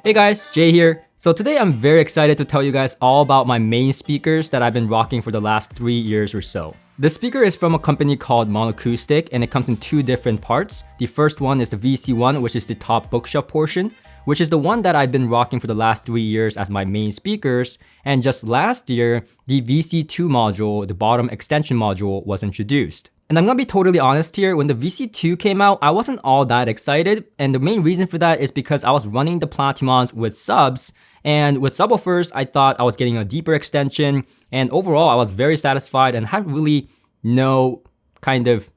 Hey guys, Jay here. So today I'm very excited to tell you guys all about my main speakers that I've been rocking for the last 3 years or so. The speaker is from a company called Monocoustic and it comes in two different parts. The first one is the VC1, which is the top bookshelf portion, which is the one that I've been rocking for the last 3 years as my main speakers. And just last year, the VC2 module, the bottom extension module, was introduced. And I'm gonna be totally honest here, when the VC2 came out, I wasn't all that excited. And the main reason for that is because I was running the Platimons with subs. And with subwoofers, I thought I was getting a deeper extension. And overall, I was very satisfied and had really no kind of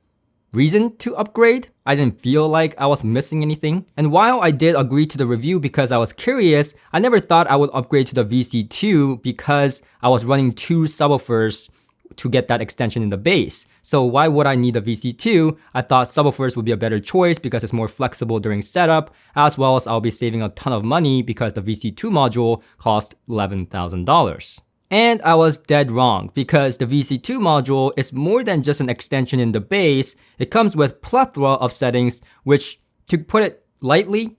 reason to upgrade. I didn't feel like I was missing anything. And while I did agree to the review because I was curious, I never thought I would upgrade to the VC2 because I was running two subwoofers to get that extension in the base. So why would I need a VC2? I thought subwoofers would be a better choice because it's more flexible during setup, as well as I'll be saving a ton of money because the VC2 module cost $11,000. And I was dead wrong because the VC2 module is more than just an extension in the base. It comes with plethora of settings, which, to put it lightly,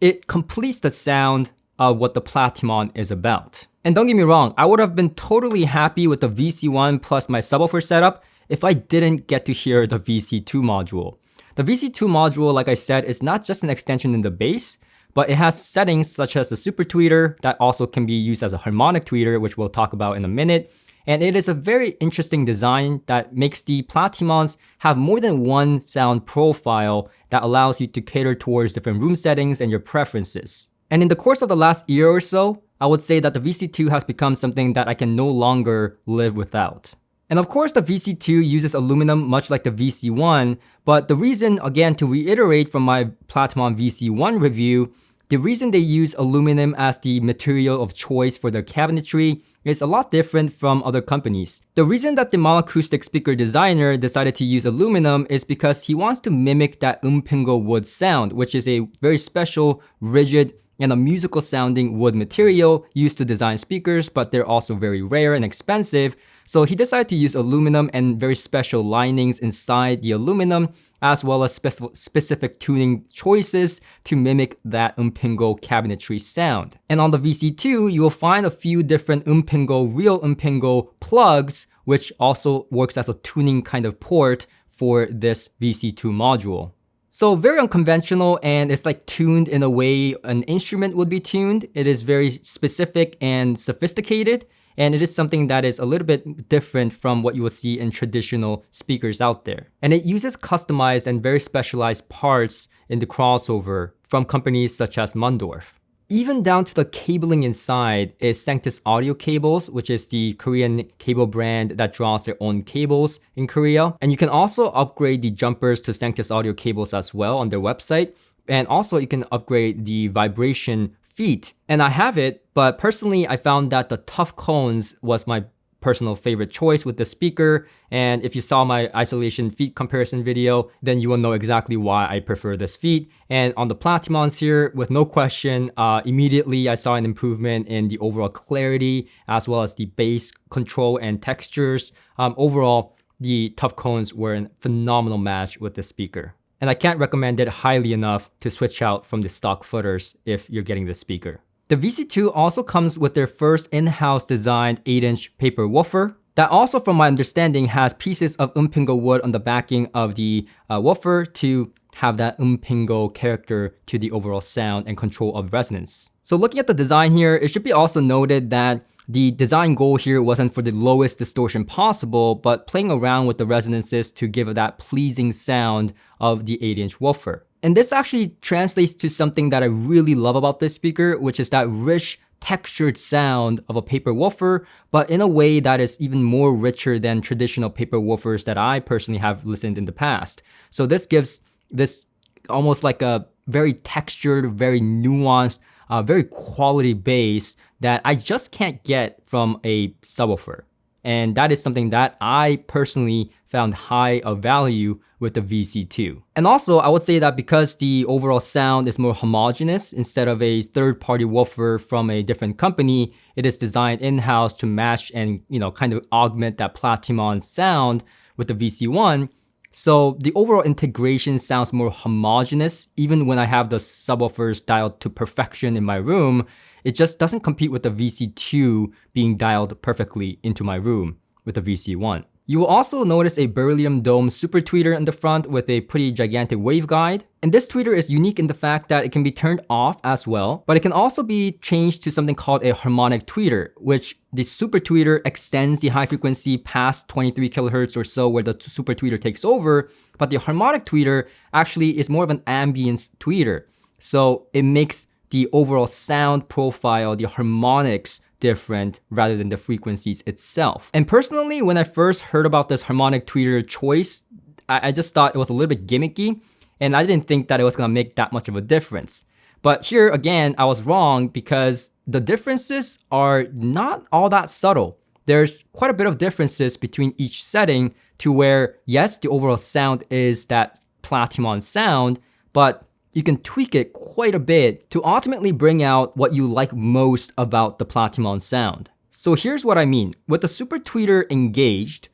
it completes the sound of what the Platimon is about. And don't get me wrong, I would have been totally happy with the VC1 plus my subwoofer setup if I didn't get to hear the VC2 module. The VC2 module, like I said, is not just an extension in the bass, but it has settings such as the super tweeter that also can be used as a harmonic tweeter, which we'll talk about in a minute. And it is a very interesting design that makes the Platimons have more than one sound profile that allows you to cater towards different room settings and your preferences. And in the course of the last year or so, I would say that the VC2 has become something that I can no longer live without. And of course, the VC2 uses aluminum much like the VC1, but the reason, again, to reiterate from my Platimon VC1 review, the reason they use aluminum as the material of choice for their cabinetry is a lot different from other companies. The reason that the monoacoustic speaker designer decided to use aluminum is because he wants to mimic that umpingo wood sound, which is a very special, rigid, and a musical sounding wood material used to design speakers, but they're also very rare and expensive. So he decided to use aluminum and very special linings inside the aluminum, as well as specific tuning choices to mimic that umpingo cabinetry sound. And on the VC2, you will find a few different real umpingo plugs, which also works as a tuning kind of port for this VC2 module. So very unconventional, and it's like tuned in a way an instrument would be tuned. It is very specific and sophisticated, and it is something that is a little bit different from what you will see in traditional speakers out there. And it uses customized and very specialized parts in the crossover from companies such as Mundorf. Even down to the cabling inside is Sanctus Audio Cables, which is the Korean cable brand that draws their own cables in Korea. And you can also upgrade the jumpers to Sanctus Audio Cables as well on their website. And also you can upgrade the vibration feet. And I have it, but personally I found that the tough cones was my personal favorite choice with the speaker. And if you saw my isolation feet comparison video, then you will know exactly why I prefer this feet. And on the Platimons here, with no question, immediately I saw an improvement in the overall clarity as well as the bass control and textures. Overall, the tough cones were a phenomenal match with this speaker. And I can't recommend it highly enough to switch out from the stock footers if you're getting this speaker. The VC2 also comes with their first in-house designed 8-inch paper woofer that also, from my understanding, has pieces of umpingo wood on the backing of the woofer to have that umpingo character to the overall sound and control of resonance. So looking at the design here, it should be also noted that the design goal here wasn't for the lowest distortion possible, but playing around with the resonances to give that pleasing sound of the 8-inch woofer. And this actually translates to something that I really love about this speaker, which is that rich, textured sound of a paper woofer, but in a way that is even more richer than traditional paper woofers that I personally have listened in the past. So this gives this almost like a very textured, very nuanced, very quality bass that I just can't get from a subwoofer. And that is something that I personally found high of value with the VC2. And also, I would say that because the overall sound is more homogeneous instead of a third-party woofer from a different company, it is designed in-house to match and kind of augment that Platimon sound with the VC1. So the overall integration sounds more homogeneous. Even when I have the subwoofers dialed to perfection in my room, it just doesn't compete with the VC2 being dialed perfectly into my room with the VC1. You will also notice a beryllium dome super tweeter in the front with a pretty gigantic waveguide. And this tweeter is unique in the fact that it can be turned off as well, but it can also be changed to something called a harmonic tweeter, which the super tweeter extends the high frequency past 23 kilohertz or so where the super tweeter takes over, but the harmonic tweeter actually is more of an ambience tweeter. So it makes the overall sound profile, the harmonics, different rather than the frequencies itself. And personally, when I first heard about this harmonic tweeter choice, I just thought it was a little bit gimmicky, and I didn't think that it was gonna make that much of a difference. But here again, I was wrong because the differences are not all that subtle. There's quite a bit of differences between each setting to where, yes, the overall sound is that Platimon sound, but you can tweak it quite a bit to ultimately bring out what you like most about the Platimon sound. So here's what I mean. With the super tweeter engaged,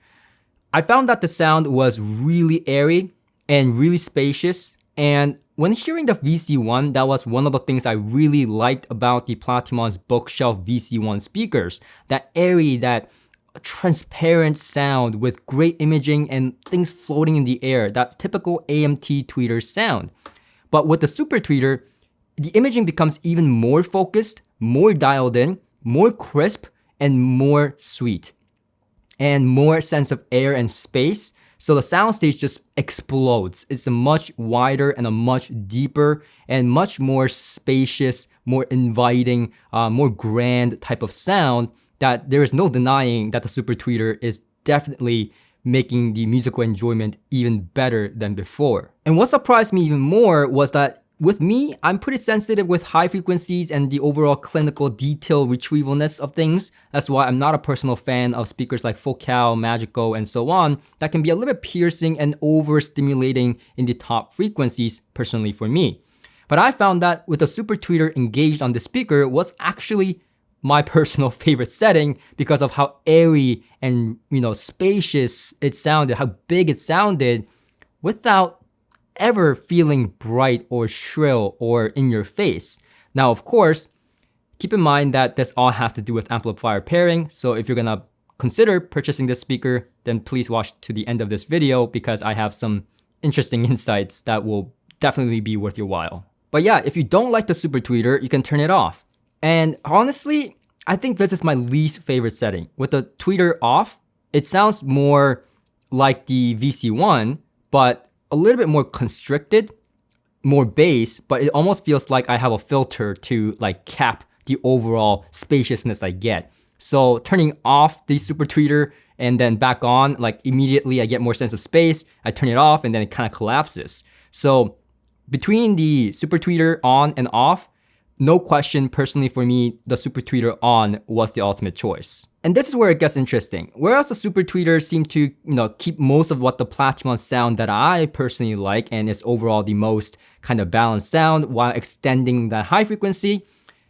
I found that the sound was really airy and really spacious. And when hearing the VC1, that was one of the things I really liked about the Platimon's bookshelf VC1 speakers. That airy, that transparent sound with great imaging and things floating in the air. That typical AMT tweeter sound. But with the super tweeter, the imaging becomes even more focused, more dialed in, more crisp, and more sweet. And more sense of air and space. So the soundstage just explodes. It's a much wider and a much deeper and much more spacious, more inviting, more grand type of sound that there is no denying that the super tweeter is definitely making the musical enjoyment even better than before. And what surprised me even more was that with me, I'm pretty sensitive with high frequencies and the overall clinical detail retrievalness of things. That's why I'm not a personal fan of speakers like Focal, Magico, and so on that can be a little bit piercing and overstimulating in the top frequencies, personally for me. But I found that with the super tweeter engaged on the speaker was actually my personal favorite setting because of how airy and spacious it sounded, how big it sounded without ever feeling bright or shrill or in your face. Now, of course, keep in mind that this all has to do with amplifier pairing. So if you're gonna consider purchasing this speaker, then please watch to the end of this video because I have some interesting insights that will definitely be worth your while. But yeah, if you don't like the super tweeter, you can turn it off. And honestly, I think this is my least favorite setting. With the tweeter off, it sounds more like the VC1, but a little bit more constricted, more bass, but it almost feels like I have a filter to like cap the overall spaciousness I get. So turning off the super tweeter and then back on, like immediately I get more sense of space. I turn it off and then it kind of collapses. So between the super tweeter on and off, no question, personally for me, the super tweeter on was the ultimate choice. And this is where it gets interesting. Whereas the super tweeters seem to, keep most of what the Platimon sound that I personally like and is overall the most kind of balanced sound while extending that high frequency,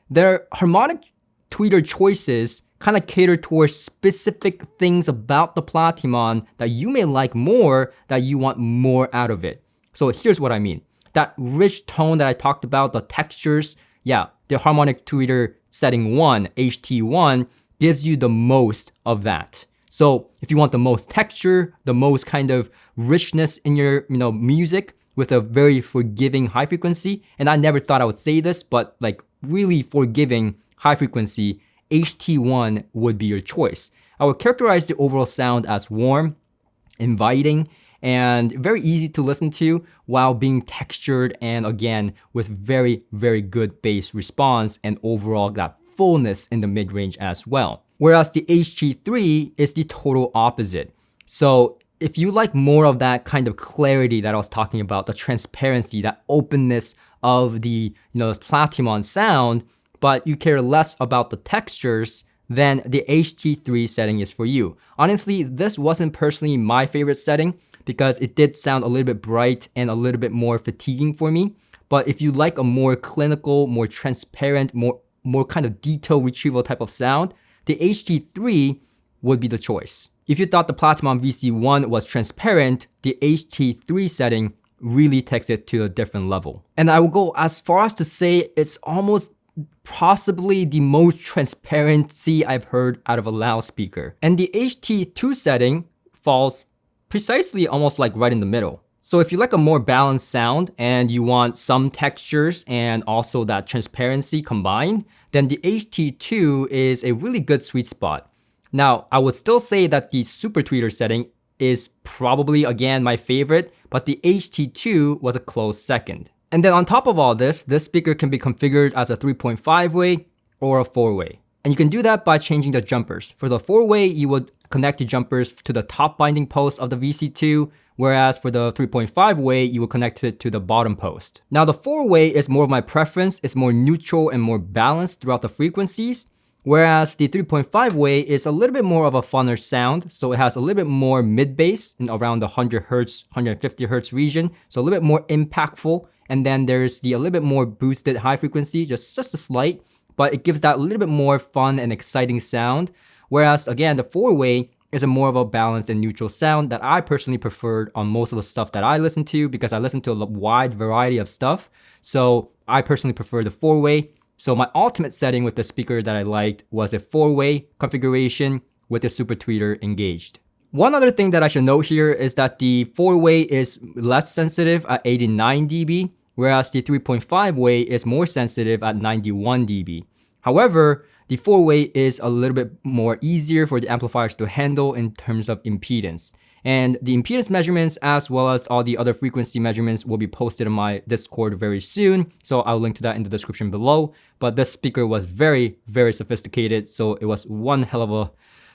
their harmonic tweeter choices kind of cater towards specific things about the Platimon that you may like more, that you want more out of it. So here's what I mean. That rich tone that I talked about, the textures, yeah, the harmonic tweeter setting 1, HT1, gives you the most of that. So if you want the most texture, the most kind of richness in your music with a very forgiving high frequency, and I never thought I would say this, but like really forgiving high frequency, HT1 would be your choice. I would characterize the overall sound as warm, inviting, and very easy to listen to while being textured and again with very, very good bass response and overall that fullness in the mid-range as well. Whereas the HT3 is the total opposite. So if you like more of that kind of clarity that I was talking about, the transparency, that openness of the Platimon sound, but you care less about the textures, then the HT3 setting is for you. Honestly, this wasn't personally my favorite setting because it did sound a little bit bright and a little bit more fatiguing for me. But if you like a more clinical, more transparent, more kind of detail retrieval type of sound, the HT3 would be the choice. If you thought the Platimon VC1 was transparent, the HT3 setting really takes it to a different level. And I will go as far as to say it's almost possibly the most transparency I've heard out of a loudspeaker. And the HT2 setting falls precisely almost like right in the middle. So if you like a more balanced sound and you want some textures and also that transparency combined, then the HT2 is a really good sweet spot. Now, I would still say that the Super Tweeter setting is probably, again, my favorite, but the HT2 was a close second. And then on top of all this speaker can be configured as a 3.5-way or a 4-way. And you can do that by changing the jumpers. For the 4-way, you would connect the jumpers to the top binding post of the VC2, whereas for the 3.5-way, you will connect it to the bottom post. Now, the 4-way is more of my preference. It's more neutral and more balanced throughout the frequencies, whereas the 3.5-way is a little bit more of a funner sound, so it has a little bit more mid-bass in around the 100 Hz, 150 Hz region, so a little bit more impactful. And then there's the a little bit more boosted high frequency, just a slight, but it gives that a little bit more fun and exciting sound. Whereas again, the 4-way is a more of a balanced and neutral sound that I personally preferred on most of the stuff that I listen to, because I listen to a wide variety of stuff. So I personally prefer the 4-way. So my ultimate setting with the speaker that I liked was a 4-way configuration with the Super Tweeter engaged. One other thing that I should note here is that the 4-way is less sensitive at 89 dB, whereas the 3.5-way is more sensitive at 91 dB. However, the 4-way is a little bit more easier for the amplifiers to handle in terms of impedance. And the impedance measurements as well as all the other frequency measurements will be posted on my Discord very soon. So I'll link to that in the description below. But this speaker was very, very sophisticated. So it was one hell of a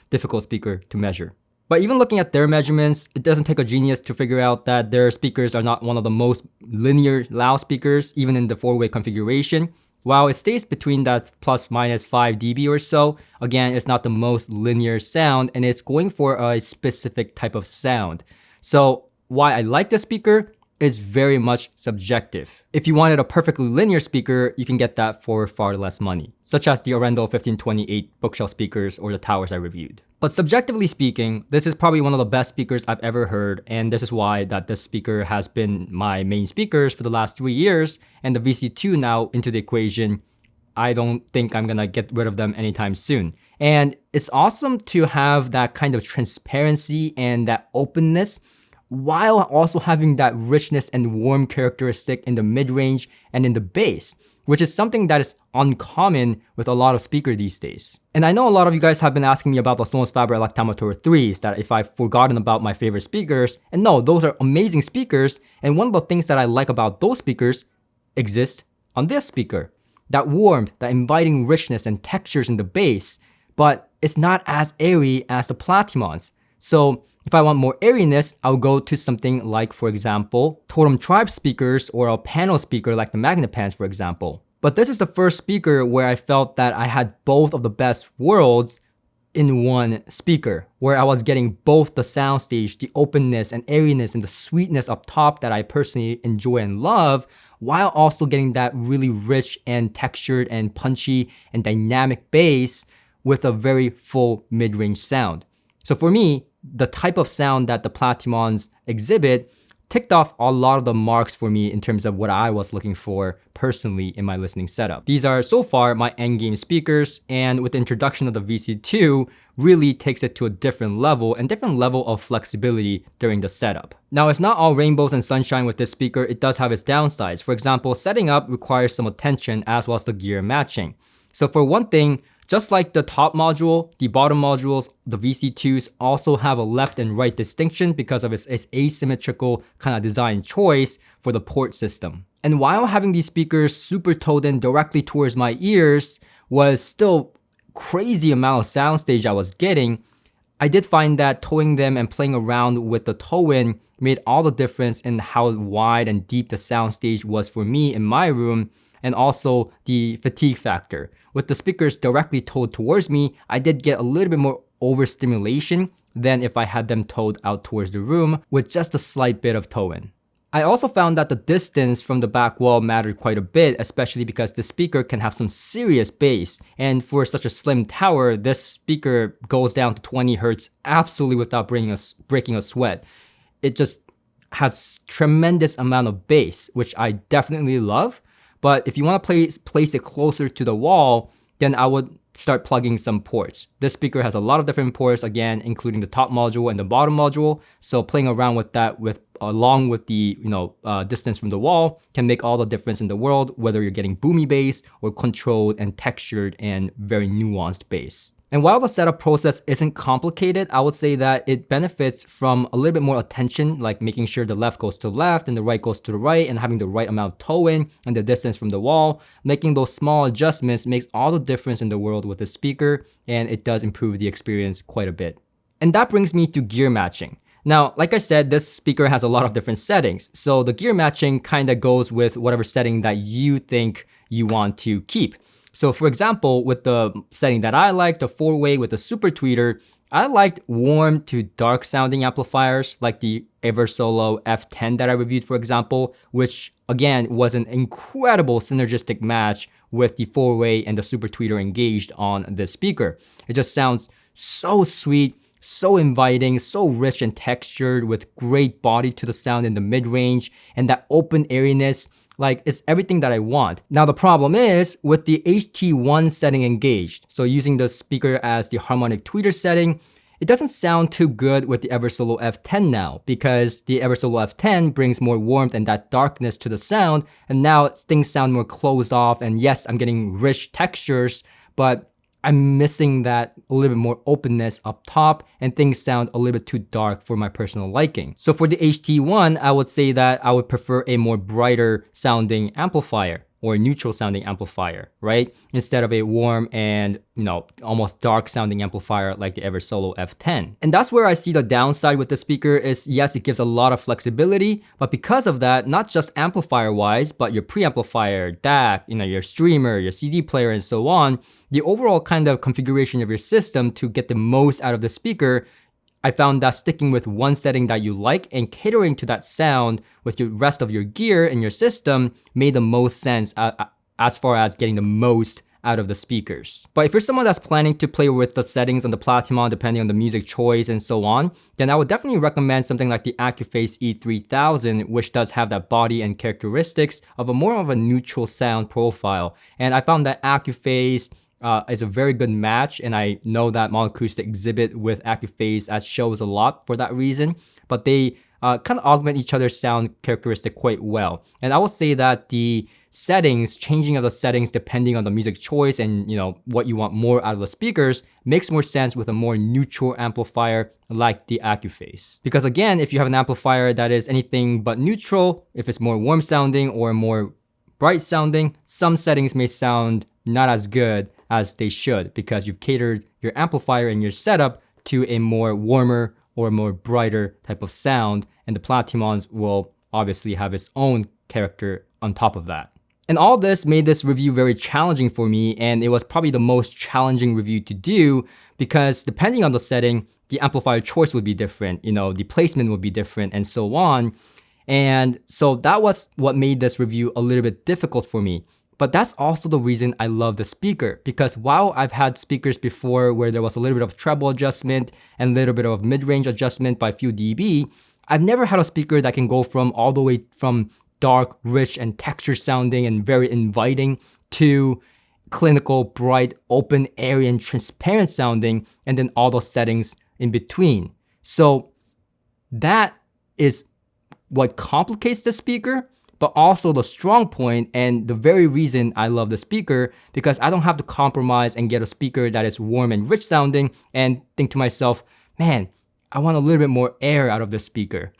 difficult speaker to measure. But even looking at their measurements, it doesn't take a genius to figure out that their speakers are not one of the most linear loudspeakers, even in the 4-way configuration. While it stays between that plus minus 5 dB or so, again, it's not the most linear sound, and it's going for a specific type of sound. So why I like the speaker is very much subjective. If you wanted a perfectly linear speaker, you can get that for far less money, such as the Orendo 1528 bookshelf speakers or the towers I reviewed. But subjectively speaking, this is probably one of the best speakers I've ever heard, and this is why that this speaker has been my main speakers for the last 3 years, and the VC2 now into the equation, I don't think I'm gonna get rid of them anytime soon. And it's awesome to have that kind of transparency and that openness while also having that richness and warm characteristic in the mid-range and in the bass, which is something that is uncommon with a lot of speakers these days. And I know a lot of you guys have been asking me about the Sonos Fabric Lactamotor 3s, that if I've forgotten about my favorite speakers, and no, those are amazing speakers, and one of the things that I like about those speakers exists on this speaker. That warmth, that inviting richness and textures in the bass, but it's not as airy as the Platimons. So if I want more airiness, I'll go to something like, for example, Totem Tribe speakers or a panel speaker like the Magnepans, for example. But this is the first speaker where I felt that I had both of the best worlds in one speaker, where I was getting both the soundstage, the openness and airiness and the sweetness up top that I personally enjoy and love, while also getting that really rich and textured and punchy and dynamic bass with a very full mid-range sound. So for me, the type of sound that the Platimons exhibit ticked off a lot of the marks for me in terms of what I was looking for personally in my listening setup. These are so far my endgame speakers, and with the introduction of the VC2 really takes it to a different level of flexibility during the setup. Now, it's not all rainbows and sunshine with this speaker. It does have its downsides. For example, setting up requires some attention as well as the gear matching. So for one thing, just like the top module, the bottom modules, the VC2s also have a left and right distinction because of its asymmetrical kind of design choice for the port system. And while having these speakers super towed in directly towards my ears was still crazy amount of soundstage I was getting, I did find that towing them and playing around with the tow-in made all the difference in how wide and deep the soundstage was for me in my room, and also the fatigue factor. With the speakers directly towed towards me, I did get a little bit more overstimulation than if I had them towed out towards the room with just a slight bit of tow-in. I also found that the distance from the back wall mattered quite a bit, especially because the speaker can have some serious bass. And for such a slim tower, this speaker goes down to 20 hertz absolutely without breaking a sweat. It just has tremendous amount of bass, which I definitely love. But if you want to place it closer to the wall, then I would start plugging some ports. This speaker has a lot of different ports, again, including the top module and the bottom module. So playing around with that along with the distance from the wall can make all the difference in the world, whether you're getting boomy bass or controlled and textured and very nuanced bass. And while the setup process isn't complicated, I would say that it benefits from a little bit more attention, like making sure the left goes to the left and the right goes to the right and having the right amount of toe in and the distance from the wall. Making those small adjustments makes all the difference in the world with the speaker, and it does improve the experience quite a bit. And that brings me to gear matching. Now, like I said, this speaker has a lot of different settings. So the gear matching kind of goes with whatever setting that you think you want to keep. So for example, with the setting that I like, the 4-way with the super tweeter, I liked warm to dark sounding amplifiers like the Eversolo F10 that I reviewed, for example, which again was an incredible synergistic match with the 4-way and the super tweeter engaged on this speaker. It just sounds so sweet, so inviting, so rich and textured with great body to the sound in the mid-range and that open airiness. Like, it's everything that I want. Now, the problem is with the HT1 setting engaged, so using the speaker as the harmonic tweeter setting, it doesn't sound too good with the Eversolo F10 now, because the Eversolo F10 brings more warmth and that darkness to the sound, and now things sound more closed off, and yes, I'm getting rich textures, but I'm missing that a little bit more openness up top, and things sound a little bit too dark for my personal liking. So for the HT1, I would say that I would prefer a more brighter sounding amplifier or neutral sounding amplifier, right? Instead of a warm and, almost dark sounding amplifier like the Eversolo F10. And that's where I see the downside with the speaker is, yes, it gives a lot of flexibility, but because of that, not just amplifier wise, but your preamplifier, DAC, your streamer, your CD player, and so on, the overall kind of configuration of your system to get the most out of the speaker, I found that sticking with one setting that you like and catering to that sound with the rest of your gear and your system made the most sense as far as getting the most out of the speakers. But if you're someone that's planning to play with the settings on the Platimon depending on the music choice and so on, then I would definitely recommend something like the Accuphase E3000, which does have that body and characteristics of a more of a neutral sound profile. And I found that Accuphase is a very good match, and I know that Monocoustic exhibit with Accuphase at shows a lot for that reason, but they kind of augment each other's sound characteristic quite well. And I would say that the changing of the settings depending on the music choice and what you want more out of the speakers makes more sense with a more neutral amplifier like the Accuphase. Because again, if you have an amplifier that is anything but neutral, if it's more warm sounding or more bright sounding, some settings may sound not as good as they should because you've catered your amplifier and your setup to a more warmer or more brighter type of sound, and the Platimons will obviously have its own character on top of that. And all this made this review very challenging for me, and it was probably the most challenging review to do because depending on the setting, the amplifier choice would be different, the placement would be different, and so on. And so that was what made this review a little bit difficult for me. But that's also the reason I love the speaker, because while I've had speakers before where there was a little bit of treble adjustment and a little bit of mid-range adjustment by a few dB, I've never had a speaker that can go from all the way from dark, rich, and texture sounding and very inviting to clinical, bright, open, airy, and transparent sounding, and then all those settings in between. So that is what complicates the speaker, but also the strong point and the very reason I love the speaker, because I don't have to compromise and get a speaker that is warm and rich sounding and think to myself, man, I want a little bit more air out of this speaker.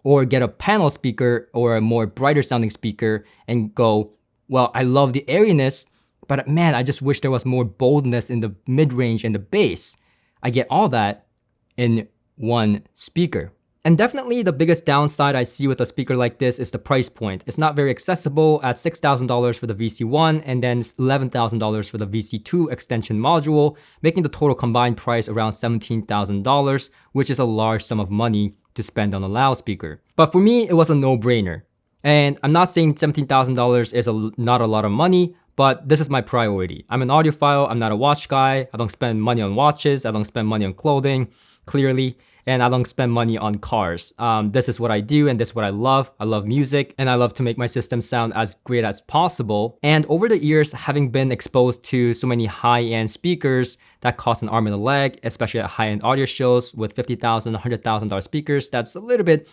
Or get a panel speaker or a more brighter sounding speaker and go, well, I love the airiness, but man, I just wish there was more boldness in the mid-range and the bass. I get all that in one speaker. And definitely the biggest downside I see with a speaker like this is the price point. It's not very accessible at $6,000 for the VC1 and then $11,000 for the VC2 extension module, making the total combined price around $17,000, which is a large sum of money to spend on a loudspeaker. But for me, it was a no-brainer. And I'm not saying $17,000 is not a lot of money, but this is my priority. I'm an audiophile, I'm not a watch guy, I don't spend money on watches, I don't spend money on clothing, clearly, and I don't spend money on cars. This is what I do and this is what I love. I love music and I love to make my system sound as great as possible. And over the years, having been exposed to so many high-end speakers that cost an arm and a leg, especially at high-end audio shows with $50,000, $100,000 speakers, that's a little bit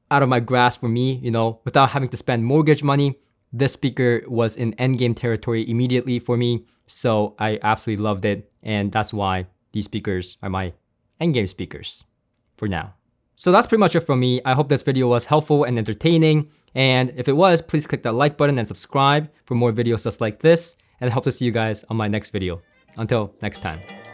out of my grasp for me, without having to spend mortgage money. This speaker was in endgame territory immediately for me, so I absolutely loved it, and that's why these speakers are my endgame speakers for now. So that's pretty much it from me. I hope this video was helpful and entertaining, and if it was, please click that like button and subscribe for more videos just like this, and I hope to see you guys on my next video. Until next time.